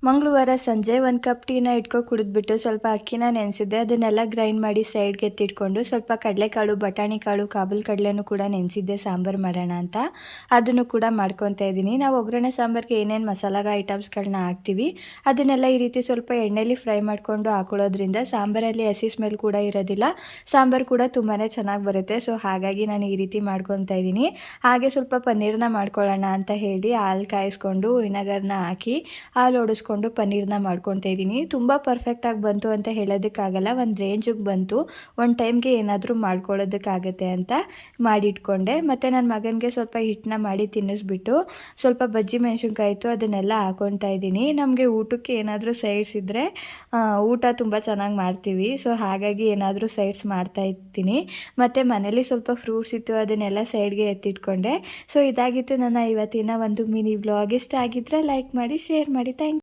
ಮಂಗಳವಾರ ಸಂಜೆ 1 ಕಪ್ ಟೀನ ಕುಡಿದ್ಬಿಟ್ಟು ಸ್ವಲ್ಪ ಅಕ್ಕಿನ ನೆನೆಸಿದ್ದೆ. ಅದನ್ನೆಲ್ಲ ಗ್ರೈಂಡ್ ಮಾಡಿ ಸೈಡ್ಗೆ ಎತ್ತಿಟ್ಕೊಂಡು ಸ್ವಲ್ಪ ಕಡಲೆಕಾಳು, ಬಟಾಣಿ ಕಾಳು, ಕಾಬೂಲ್ ಕಡಲೆನೂ ಕೂಡ ನೆನೆಸಿದ್ದೆ ಸಾಂಬಾರು ಮಾಡೋಣ ಅಂತ. ಅದನ್ನು ಕೂಡ ಮಾಡ್ಕೊತಾ ಇದ್ದೀನಿ. ನಾವು ಒಗ್ಗರಣೆ ಸಾಂಬಾರಿಗೆ ಏನೇನು ಮಸಾಲ ಐಟಮ್ಸ್ಗಳನ್ನ ಹಾಕ್ತೀವಿ ಅದನ್ನೆಲ್ಲ ಈ ರೀತಿ ಸ್ವಲ್ಪ ಎಣ್ಣೆಲಿ ಫ್ರೈ ಮಾಡಿಕೊಂಡು ಹಾಕೊಳ್ಳೋದ್ರಿಂದ ಸಾಂಬಾರಲ್ಲಿ ಹಸಿ ಸ್ಮೆಲ್ ಕೂಡ ಇರೋದಿಲ್ಲ, ಸಾಂಬಾರು ಕೂಡ ತುಂಬಾ ಚೆನ್ನಾಗಿ ಬರುತ್ತೆ. ಸೊ ಹಾಗಾಗಿ ನಾನು ಈ ರೀತಿ ಮಾಡ್ಕೊತಾ ಇದ್ದೀನಿ. ಹಾಗೆ ಸ್ವಲ್ಪ ಪನ್ನೀರನ್ನ ಮಾಡ್ಕೊಳ್ಳೋಣ ಅಂತ ಹೇಳಿ ಹಾಲು ಕಾಯಿಸ್ಕೊಂಡು ವಿನೆಗರ್ನ ಹಾಕಿ ಹಾಲು ಓಡಿಸ್ಕೊಂಡು ಪನ್ನೀರ್ನ ಮಾಡ್ಕೊತಾ ಇದ್ದೀನಿ. ತುಂಬ ಪರ್ಫೆಕ್ಟಾಗಿ ಬಂತು ಅಂತ ಹೇಳೋದಕ್ಕಾಗಲ್ಲ, ಒಂದು ರೇಂಜಿಗೆ ಬಂತು. ಒಂದು ಟೈಮ್ಗೆ ಏನಾದರೂ ಮಾಡ್ಕೊಳ್ಳೋದಕ್ಕಾಗತ್ತೆ ಅಂತ ಮಾಡಿಟ್ಕೊಂಡೆ. ಮತ್ತು ನನ್ನ ಮಗನಿಗೆ ಸ್ವಲ್ಪ ಹಿಟ್ಟನ್ನ ಮಾಡಿ ತಿನ್ನಿಸ್ಬಿಟ್ಟು ಸ್ವಲ್ಪ ಬಜ್ಜಿ ಮೆಣಸಿನ್ಕಾಯಿ ಇತ್ತು ಅದನ್ನೆಲ್ಲ ಹಾಕ್ಕೊತಾ ಇದ್ದೀನಿ. ನಮಗೆ ಊಟಕ್ಕೆ ಏನಾದರೂ ಸೈಡ್ಸ್ ಇದ್ದರೆ ಊಟ ತುಂಬ ಚೆನ್ನಾಗಿ ಮಾಡ್ತೀವಿ. ಸೊ ಹಾಗಾಗಿ ಏನಾದರೂ ಸೈಡ್ಸ್ ಮಾಡ್ತಾ ಇರ್ತೀನಿ. ಮತ್ತು ಮನೇಲಿ ಸ್ವಲ್ಪ ಫ್ರೂಟ್ಸ್ ಇತ್ತು ಅದನ್ನೆಲ್ಲ ಸೈಡ್ಗೆ ಎತ್ತಿಟ್ಕೊಂಡೆ. ಸೊ ಇದಾಗಿತ್ತು ನನ್ನ ಇವತ್ತಿನ ಒಂದು ಮಿನಿ ವ್ಲಾಗ್. ಇಷ್ಟ ಆಗಿದ್ದರೆ ಲೈಕ್ ಮಾಡಿ, ಶೇರ್ ಮಾಡಿ. Thank you.